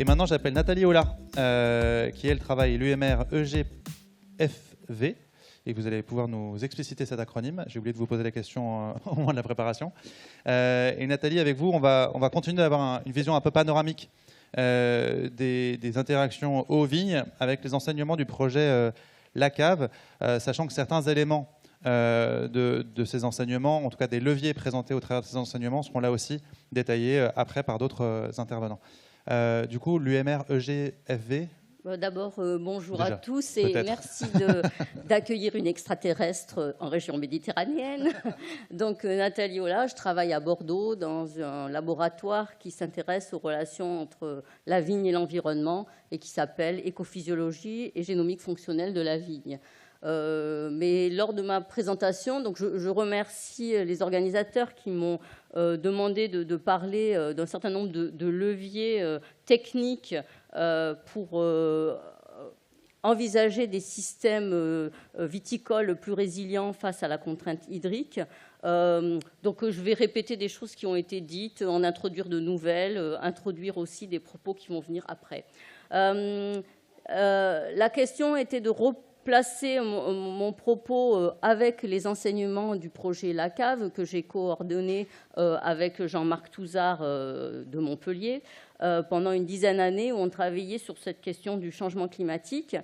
Et maintenant, j'appelle Nathalie Hollard, qui, elle, travaille l'UMR EGFV. Et vous allez pouvoir nous expliciter cet acronyme. J'ai oublié de vous poser la question au moment de la préparation. Et Nathalie, avec vous, on va continuer d'avoir une vision un peu panoramique des interactions eau-vigne avec les enseignements du projet La Cave, sachant que certains éléments de ces enseignements, en tout cas des leviers présentés au travers de ces enseignements, seront là aussi détaillés après par d'autres intervenants. Du coup, l'UMR EGFV. D'abord, bonjour Déjà, à tous et merci d'accueillir une extraterrestre en région méditerranéenne. Donc, Nathalie Hollard, je travaille à Bordeaux dans un laboratoire qui s'intéresse aux relations entre la vigne et l'environnement et qui s'appelle Écophysiologie et génomique fonctionnelle de la vigne. Mais lors de ma présentation, donc je remercie les organisateurs qui m'ont demandé de parler d'un certain nombre de leviers techniques pour envisager des systèmes viticoles plus résilients face à la contrainte hydrique. Donc je vais répéter des choses qui ont été dites, en introduire de nouvelles, introduire aussi des propos qui vont venir après. La question était de placer mon propos avec les enseignements du projet La Cave que j'ai coordonné avec Jean-Marc Touzard de Montpellier pendant une dizaine d'années où on travaillait sur cette question du changement climatique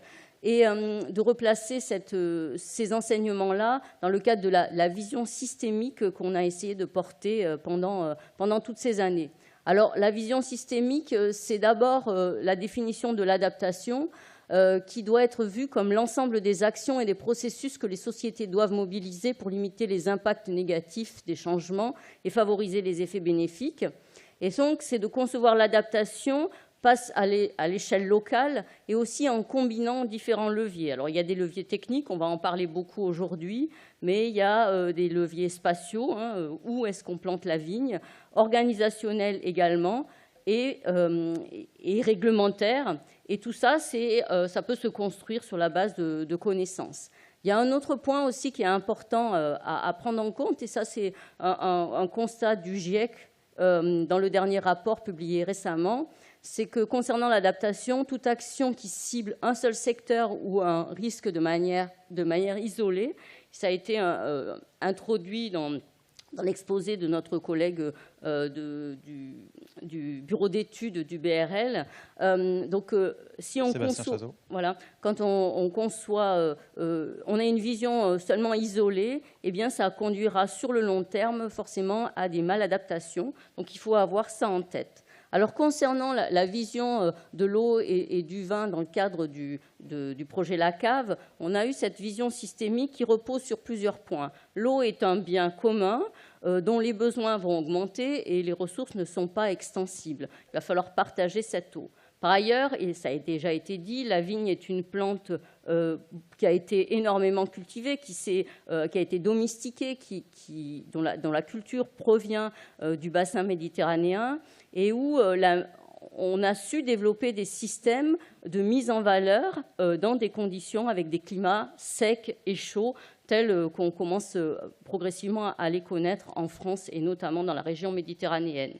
et de replacer ces enseignements-là dans le cadre de la vision systémique qu'on a essayé de porter pendant toutes ces années. Alors, la vision systémique, c'est d'abord la définition de l'adaptation qui doit être vue comme l'ensemble des actions et des processus que les sociétés doivent mobiliser pour limiter les impacts négatifs des changements et favoriser les effets bénéfiques. Et donc, c'est de concevoir l'adaptation passe à l'échelle locale et aussi en combinant différents leviers. Alors, il y a des leviers techniques, on va en parler beaucoup aujourd'hui, mais il y a des leviers spatiaux, où est-ce qu'on plante la vigne, organisationnels également, et réglementaires. Et tout ça, ça peut se construire sur la base de connaissances. Il y a un autre point aussi qui est important à prendre en compte, et ça, c'est un constat du GIEC dans le dernier rapport publié récemment, c'est que concernant l'adaptation, toute action qui cible un seul secteur ou un risque de manière isolée, ça a été introduit dans l'exposé de notre collègue du bureau d'études du BRL. Donc, si on conçoit, voilà, quand on conçoit, on a une vision seulement isolée, eh bien, ça conduira sur le long terme forcément à des maladaptations. Donc, il faut avoir ça en tête. Alors, concernant la vision de l'eau et du vin dans le cadre du projet La Cave, on a eu cette vision systémique qui repose sur plusieurs points. L'eau est un bien commun dont les besoins vont augmenter et les ressources ne sont pas extensibles. Il va falloir partager cette eau. Par ailleurs, et ça a déjà été dit, la vigne est une plante qui a été énormément cultivée, qui a été domestiquée, dont la culture provient du bassin méditerranéen et où on a su développer des systèmes de mise en valeur dans des conditions avec des climats secs et chauds, tels qu'on commence progressivement à les connaître en France et notamment dans la région méditerranéenne.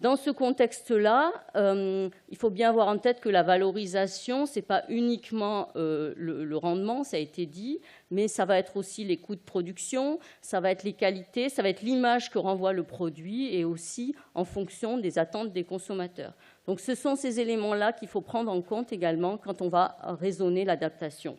Dans ce contexte-là, il faut bien avoir en tête que la valorisation, ce n'est pas uniquement le rendement, ça a été dit, mais ça va être aussi les coûts de production, ça va être les qualités, ça va être l'image que renvoie le produit et aussi en fonction des attentes des consommateurs. Donc ce sont ces éléments-là qu'il faut prendre en compte également quand on va raisonner l'adaptation.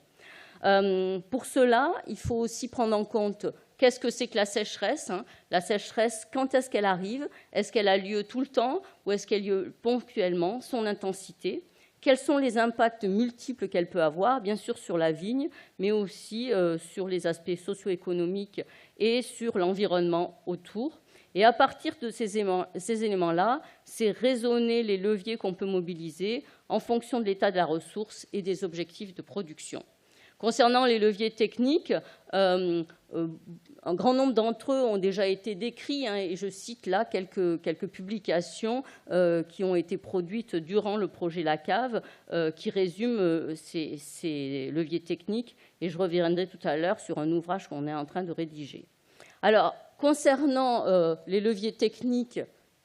Pour cela, il faut aussi prendre en compte qu'est-ce que c'est que la sécheresse. La sécheresse, quand est-ce qu'elle arrive? Est-ce qu'elle a lieu tout le temps ou est-ce qu'elle a lieu ponctuellement? Son intensité. Quels sont les impacts multiples qu'elle peut avoir, bien sûr sur la vigne, mais aussi sur les aspects socio-économiques et sur l'environnement autour. Et à partir de ces éléments-là, c'est raisonner les leviers qu'on peut mobiliser en fonction de l'état de la ressource et des objectifs de production. Concernant les leviers techniques, un grand nombre d'entre eux ont déjà été décrits, et je cite là quelques publications qui ont été produites durant le projet La Cave, qui résument ces leviers techniques, et je reviendrai tout à l'heure sur un ouvrage qu'on est en train de rédiger. Alors, concernant les leviers techniques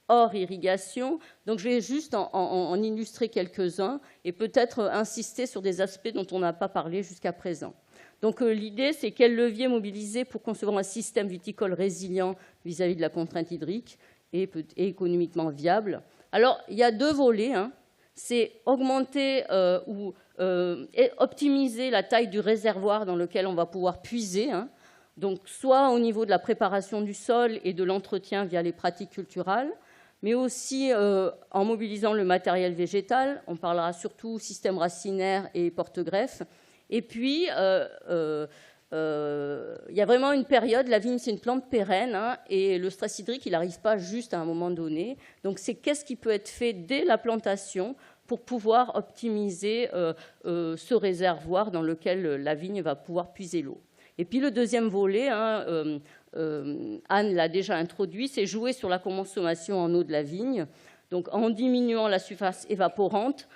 hors irrigation. Donc, je vais juste en illustrer quelques-uns et peut-être insister sur des aspects dont on n'a pas parlé jusqu'à présent. Donc, l'idée, c'est quel levier mobiliser pour concevoir un système viticole résilient vis-à-vis de la contrainte hydrique et économiquement viable. Alors, il y a deux volets. C'est augmenter ou optimiser la taille du réservoir dans lequel on va pouvoir puiser. Donc, soit au niveau de la préparation du sol et de l'entretien via les pratiques culturales, mais aussi en mobilisant le matériel végétal. On parlera surtout système racinaire et porte-greffe. Et puis, il y a vraiment une période, la vigne c'est une plante pérenne, et le stress hydrique il n'arrive pas juste à un moment donné. Donc c'est qu'est-ce qui peut être fait dès la plantation pour pouvoir optimiser ce réservoir dans lequel la vigne va pouvoir puiser l'eau. Et puis le deuxième volet, Anne l'a déjà introduit, c'est jouer sur la consommation en eau de la vigne, donc en diminuant la surface évaporante,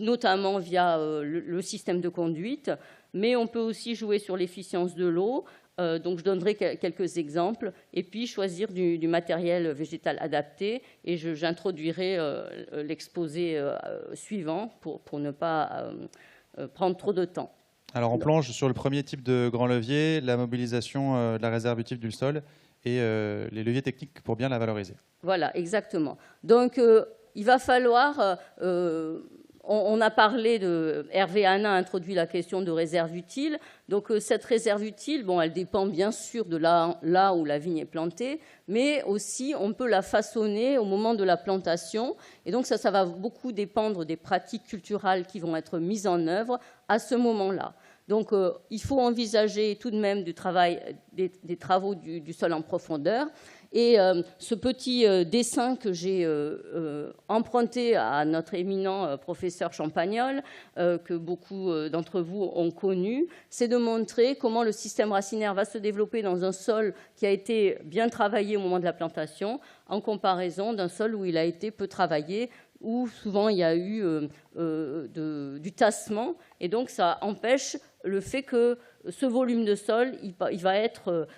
notamment via le système de conduite, mais on peut aussi jouer sur l'efficience de l'eau. Donc je donnerai quelques exemples, et puis choisir du matériel végétal adapté, et j'introduirai l'exposé suivant pour ne pas prendre trop de temps. Alors on plonge sur le premier type de grand levier, la mobilisation de la réserve utile du sol et les leviers techniques pour bien la valoriser. Voilà, exactement. Donc il va falloir... On a parlé de... Hervé Hannin a introduit la question de réserve utile. Donc cette réserve utile, bon, elle dépend bien sûr de là où la vigne est plantée, mais aussi on peut la façonner au moment de la plantation. Et donc ça va beaucoup dépendre des pratiques culturales qui vont être mises en œuvre à ce moment-là. Donc il faut envisager tout de même des travaux du sol en profondeur. Et ce petit dessin que j'ai emprunté à notre éminent professeur Champagnol, que beaucoup d'entre vous ont connu, c'est de montrer comment le système racinaire va se développer dans un sol qui a été bien travaillé au moment de la plantation, en comparaison d'un sol où il a été peu travaillé, où souvent il y a eu du tassement. Et donc ça empêche le fait que ce volume de sol il va être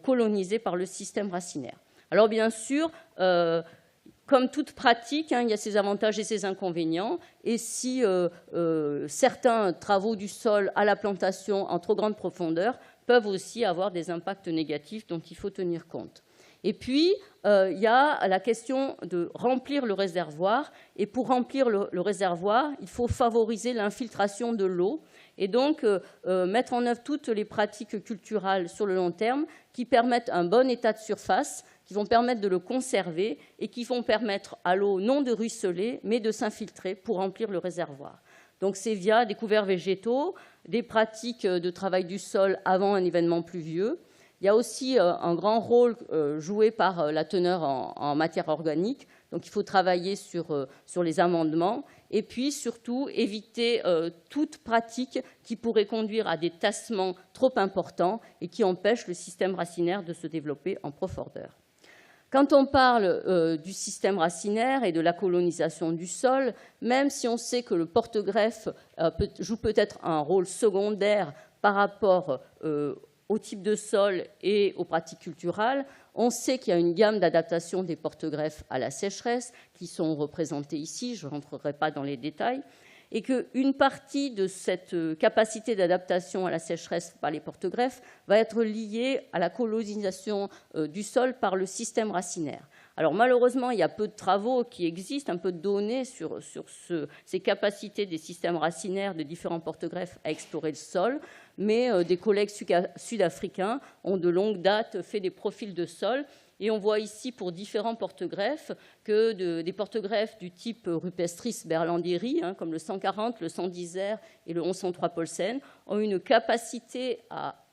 colonisé par le système racinaire. Alors bien sûr, comme toute pratique, il y a ses avantages et ses inconvénients. Et si certains travaux du sol à la plantation en trop grande profondeur peuvent aussi avoir des impacts négatifs dont il faut tenir compte. Et puis, il y a la question de remplir le réservoir. Et pour remplir le réservoir, il faut favoriser l'infiltration de l'eau et donc mettre en œuvre toutes les pratiques culturales sur le long terme qui permettent un bon état de surface, qui vont permettre de le conserver et qui vont permettre à l'eau non de ruisseler, mais de s'infiltrer pour remplir le réservoir. Donc c'est via des couverts végétaux, des pratiques de travail du sol avant un événement pluvieux. Il y a aussi un grand rôle joué par la teneur en matière organique. Donc il faut travailler sur les amendements et puis surtout éviter toute pratique qui pourrait conduire à des tassements trop importants et qui empêchent le système racinaire de se développer en profondeur. Quand on parle du système racinaire et de la colonisation du sol, même si on sait que le porte-greffe joue peut-être un rôle secondaire par rapport au type de sol et aux pratiques culturales, on sait qu'il y a une gamme d'adaptation des porte-greffes à la sécheresse qui sont représentées ici, je ne rentrerai pas dans les détails, et qu'une partie de cette capacité d'adaptation à la sécheresse par les porte-greffes va être liée à la colonisation du sol par le système racinaire. Alors malheureusement, il y a peu de travaux qui existent, un peu de données sur ces capacités des systèmes racinaires de différents porte-greffes à explorer le sol, mais des collègues sud-africains ont de longue date fait des profils de sol. Et on voit ici pour différents porte-greffes que des porte-greffes du type Rupestris berlandieri, comme le 140, le 110R et le 1103 Paulsen, ont une capacité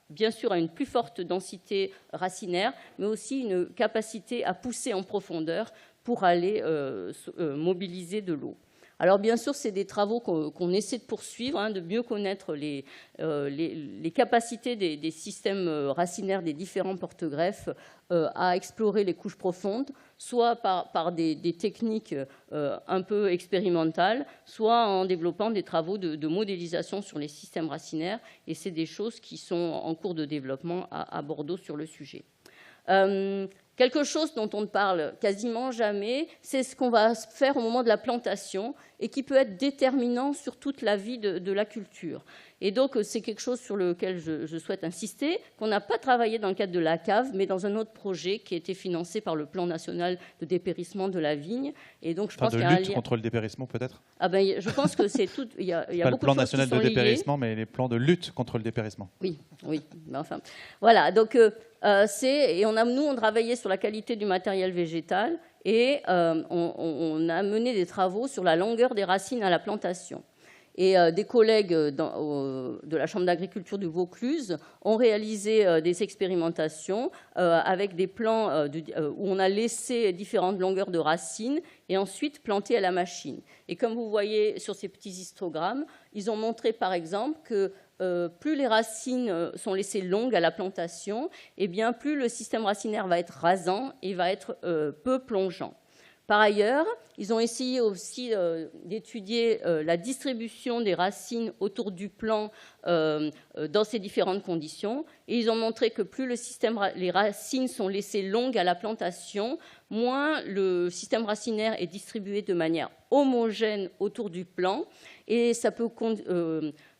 bien sûr à une plus forte densité racinaire, mais aussi une capacité à pousser en profondeur pour aller mobiliser de l'eau. Alors bien sûr, c'est des travaux qu'on essaie de poursuivre, de mieux connaître les capacités des systèmes racinaires des différents porte-greffes à explorer les couches profondes, soit par des techniques un peu expérimentales, soit en développant des travaux de modélisation sur les systèmes racinaires. Et c'est des choses qui sont en cours de développement à Bordeaux sur le sujet. Quelque chose dont on ne parle quasiment jamais, c'est ce qu'on va faire au moment de la plantation et qui peut être déterminant sur toute la vie de la culture. Et donc, c'est quelque chose sur lequel je souhaite insister, qu'on n'a pas travaillé dans le cadre de la cave, mais dans un autre projet qui a été financé par le Plan national de dépérissement de la vigne. Et donc, je pense qu'il y a de lutte contre le dépérissement, peut-être? Je pense que c'est tout. Il y a pas beaucoup le Plan de choses national qui sont de dépérissement, liées. mais les plans de lutte contre le dépérissement. Oui. Mais enfin, voilà. Donc, nous, on travaillait sur la qualité du matériel végétal et on a mené des travaux sur la longueur des racines à la plantation. Et des collègues de la Chambre d'agriculture du Vaucluse ont réalisé des expérimentations avec des plants où on a laissé différentes longueurs de racines et ensuite planté à la machine. Et comme vous voyez sur ces petits histogrammes, ils ont montré par exemple que plus les racines sont laissées longues à la plantation, et bien plus le système racinaire va être rasant et va être peu plongeant. Par ailleurs, ils ont essayé aussi d'étudier la distribution des racines autour du plant dans ces différentes conditions. Et ils ont montré que plus les racines sont laissées longues à la plantation, moins le système racinaire est distribué de manière homogène autour du plant. Et ça peut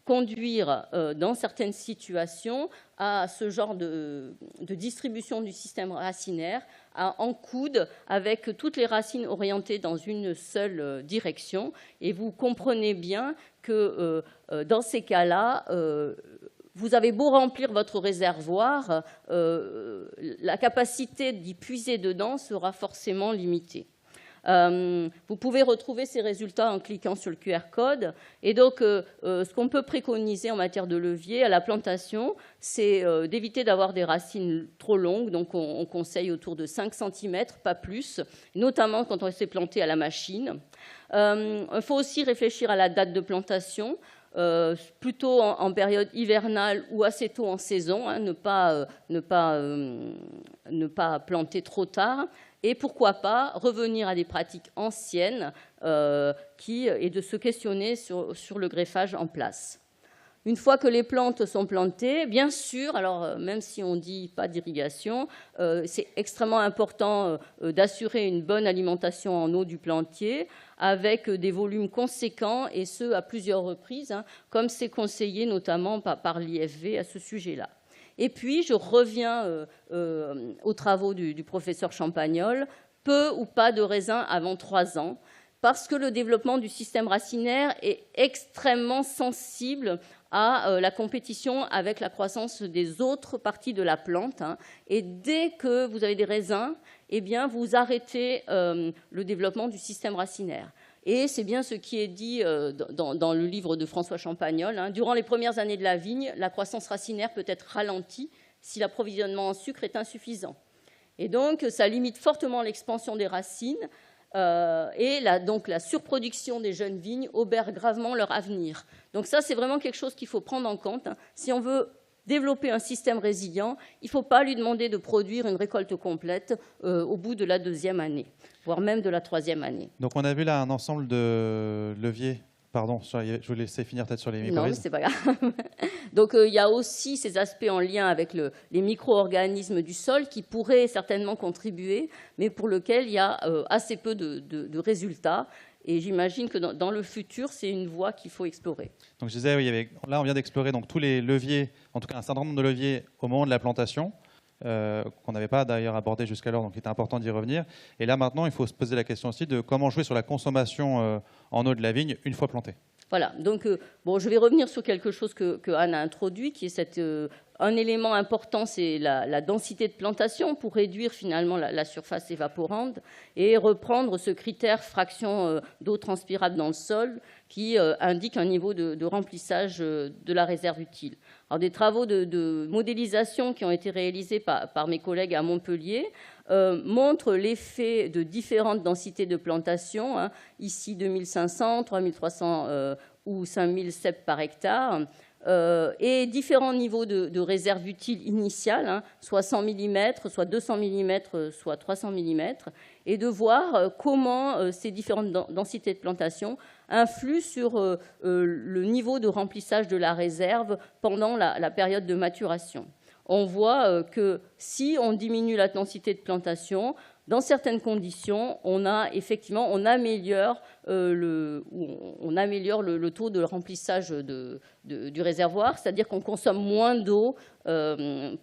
conduire dans certaines situations à ce genre de distribution du système racinaire en coude avec toutes les racines orientées dans une seule direction. Et vous comprenez bien que dans ces cas-là, vous avez beau remplir votre réservoir, la capacité d'y puiser dedans sera forcément limitée. Vous pouvez retrouver ces résultats en cliquant sur le QR code. Et donc, ce qu'on peut préconiser en matière de levier à la plantation, c'est d'éviter d'avoir des racines trop longues. Donc, on conseille autour de 5 cm, pas plus, notamment quand on s'est planté à la machine. Il faut aussi réfléchir à la date de plantation. Plutôt en période hivernale ou assez tôt en saison, ne pas planter trop tard. Et pourquoi pas revenir à des pratiques anciennes et de se questionner sur le greffage en place. Une fois que les plantes sont plantées, bien sûr, alors même si on ne dit pas d'irrigation, c'est extrêmement important d'assurer une bonne alimentation en eau du plantier avec des volumes conséquents et ce à plusieurs reprises, comme c'est conseillé notamment par l'IFV à ce sujet-là. Et puis, je reviens aux travaux du professeur Champagnol, peu ou pas de raisins avant 3 ans, parce que le développement du système racinaire est extrêmement sensible à la compétition avec la croissance des autres parties de la plante. Et dès que vous avez des raisins, eh bien, vous arrêtez le développement du système racinaire. Et c'est bien ce qui est dit dans le livre de François Champagnol. Durant les premières années de la vigne, la croissance racinaire peut être ralentie si l'approvisionnement en sucre est insuffisant. Et donc, ça limite fortement l'expansion des racines et donc la surproduction des jeunes vignes obère gravement leur avenir. Donc ça, c'est vraiment quelque chose qu'il faut prendre en compte. Si on veut développer un système résilient, il ne faut pas lui demander de produire une récolte complète au bout de la 2e année, voire même de la 3e année. Donc on a vu là un ensemble de leviers. Pardon, je vous laissais finir peut-être sur les mycorhizes. Non, mais c'est pas grave. Donc il y a aussi ces aspects en lien avec les micro-organismes du sol qui pourraient certainement contribuer, mais pour lesquels il y a assez peu de résultats. Et j'imagine que dans le futur, c'est une voie qu'il faut explorer. Donc je disais, oui, là on vient d'explorer donc, tous les leviers, en tout cas un certain nombre de leviers au moment de la plantation, qu'on n'avait pas d'ailleurs abordé jusqu'alors, donc il était important d'y revenir. Et là maintenant, il faut se poser la question aussi de comment jouer sur la consommation en eau de la vigne une fois plantée. Voilà, donc je vais revenir sur quelque chose que Anne a introduit, qui est un élément important, c'est la densité de plantation pour réduire finalement la surface évaporante et reprendre ce critère fraction d'eau transpirable dans le sol qui indique un niveau de remplissage de la réserve utile. Alors, des travaux de modélisation qui ont été réalisés par mes collègues à Montpellier montrent l'effet de différentes densités de plantation, ici 2500, 3300 ou 5000 cep par hectare, et différents niveaux de réserve utile initiale, soit 100 mm, soit 200 mm, soit 300 mm, et de voir comment ces différentes densités de plantation influent sur le niveau de remplissage de la réserve pendant la période de maturation. on voit que si on diminue la densité de plantation, dans certaines conditions, on améliore le taux de remplissage du réservoir, c'est-à-dire qu'on consomme moins d'eau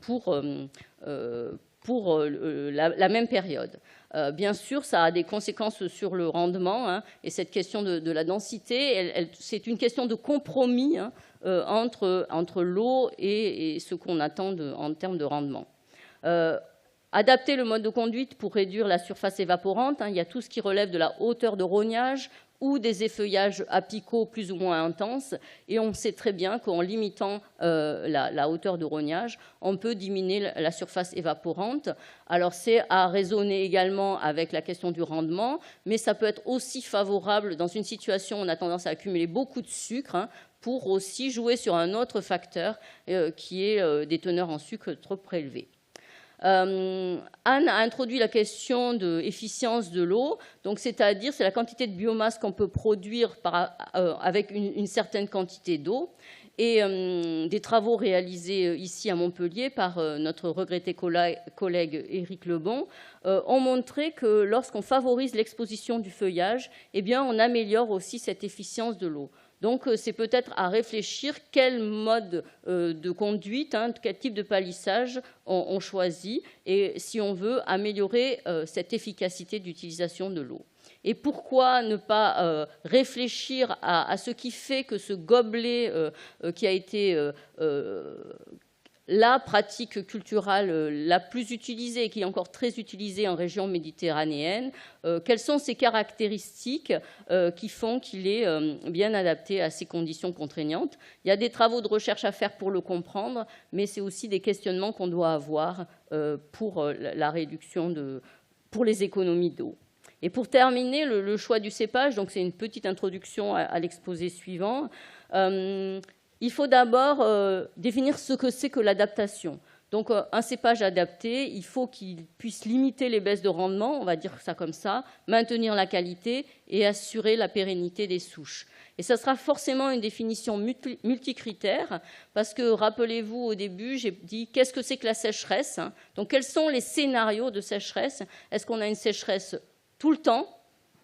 pour la même période. Bien sûr, ça a des conséquences sur le rendement, hein, et cette question de la densité, c'est une question de compromis, hein, entre l'eau et ce qu'on attend en termes de rendement. Adapter le mode de conduite pour réduire la surface évaporante, hein, il y a tout ce qui relève de la hauteur de rognage ou des effeuillages apicaux plus ou moins intenses, et on sait très bien qu'en limitant la hauteur de rognage, on peut diminuer la surface évaporante. Alors c'est à raisonner également avec la question du rendement, mais ça peut être aussi favorable dans une situation où on a tendance à accumuler beaucoup de sucre, hein, pour aussi jouer sur un autre facteur qui est des teneurs en sucre trop prélevées. Anne a introduit la question de l'efficience de l'eau, donc c'est-à-dire c'est la quantité de biomasse qu'on peut produire avec une certaine quantité d'eau. Et des travaux réalisés ici à Montpellier par notre regretté collègue Éric Lebon ont montré que lorsqu'on favorise l'exposition du feuillage, eh bien, on améliore aussi cette efficience de l'eau. Donc, c'est peut-être à réfléchir quel mode de conduite, hein, quel type de palissage on choisit, et si on veut améliorer cette efficacité d'utilisation de l'eau. Et pourquoi ne pas réfléchir à ce qui fait que ce gobelet qui a été la pratique culturelle la plus utilisée et qui est encore très utilisée en région méditerranéenne, quelles sont ses caractéristiques qui font qu'il est bien adapté à ces conditions contraignantes. Il y a des travaux de recherche à faire pour le comprendre, mais c'est aussi des questionnements qu'on doit avoir pour la réduction pour les économies d'eau. Et pour terminer, le choix du cépage, donc c'est une petite introduction à l'exposé suivant. Il faut d'abord définir ce que c'est que l'adaptation. Donc un cépage adapté, il faut qu'il puisse limiter les baisses de rendement, on va dire ça comme ça, maintenir la qualité et assurer la pérennité des souches. Et ça sera forcément une définition multicritère, parce que, rappelez-vous, au début, j'ai dit qu'est-ce que c'est que la sécheresse, hein. Donc quels sont les scénarios de sécheresse? Est-ce qu'on a une sécheresse tout le temps?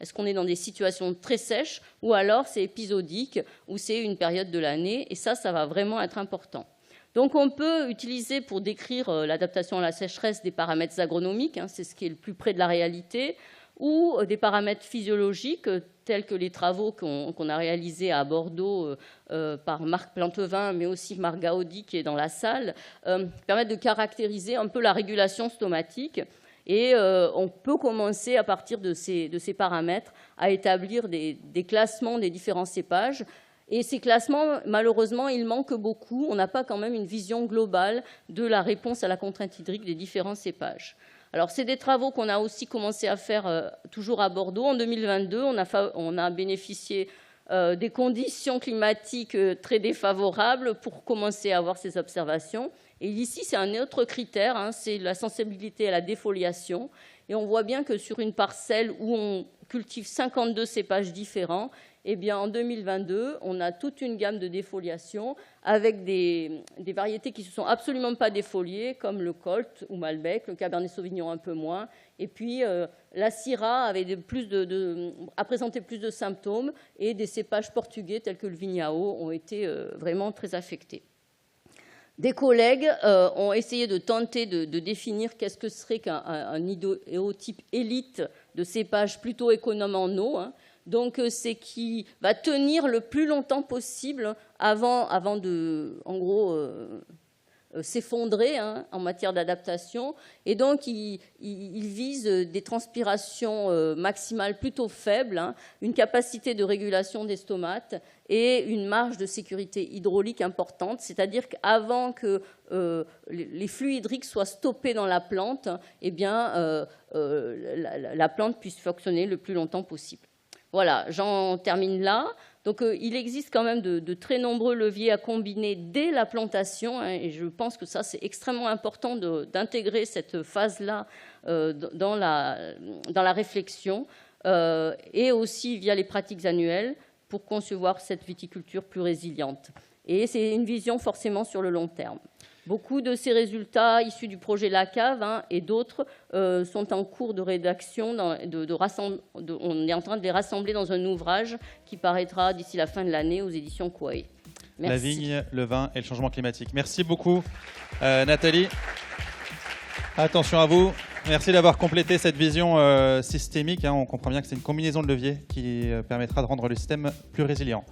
Est-ce qu'on est dans des situations très sèches? Ou alors c'est épisodique, ou c'est une période de l'année? Et ça va vraiment être important. Donc on peut utiliser pour décrire l'adaptation à la sécheresse des paramètres agronomiques, hein, c'est ce qui est le plus près de la réalité, ou des paramètres physiologiques, tels que les travaux qu'on a réalisés à Bordeaux par Marc Plantevin, mais aussi Marc Gaudi, qui est dans la salle, permettent de caractériser un peu la régulation stomatique. Et on peut commencer, à partir de ces paramètres, à établir des classements des différents cépages. Et ces classements, malheureusement, il manque beaucoup. On n'a pas quand même une vision globale de la réponse à la contrainte hydrique des différents cépages. Alors, c'est des travaux qu'on a aussi commencé à faire toujours à Bordeaux. En 2022, on a bénéficié des conditions climatiques très défavorables pour commencer à avoir ces observations. Et ici, c'est un autre critère, hein, c'est la sensibilité à la défoliation. Et on voit bien que sur une parcelle où on cultive 52 cépages différents, eh bien, en 2022, on a toute une gamme de défoliation avec des variétés qui ne se sont absolument pas défoliées, comme le Colt ou Malbec, le Cabernet Sauvignon un peu moins. Et puis, la Syrah a présenté plus de symptômes, et des cépages portugais tels que le Vignao ont été vraiment très affectés. Des collègues ont essayé de tenter de définir qu'est-ce que serait qu'un idéotype élite de cépage plutôt économe en eau, hein. Donc, c'est qui va tenir le plus longtemps possible avant de, en gros, s'effondrer, hein, en matière d'adaptation. Et donc, il vise des transpirations maximales plutôt faibles, hein, une capacité de régulation des stomates et une marge de sécurité hydraulique importante, c'est-à-dire qu'avant que les flux hydriques soient stoppés dans la plante, eh bien, la plante puisse fonctionner le plus longtemps possible. Voilà, j'en termine là. Donc, il existe quand même de très nombreux leviers à combiner dès la plantation, hein, et je pense que ça, c'est extrêmement important d'intégrer cette phase-là dans la réflexion, et aussi via les pratiques annuelles pour concevoir cette viticulture plus résiliente. Et c'est une vision forcément sur le long terme. Beaucoup de ces résultats issus du projet La Cave et d'autres sont en cours de rédaction. On est en train de les rassembler dans un ouvrage qui paraîtra d'ici la fin de l'année aux éditions Quoy. Merci. La vigne, le vin et le changement climatique. Merci beaucoup, Nathalie. Attention à vous. Merci d'avoir complété cette vision systémique. On comprend bien que c'est une combinaison de leviers qui permettra de rendre le système plus résilient.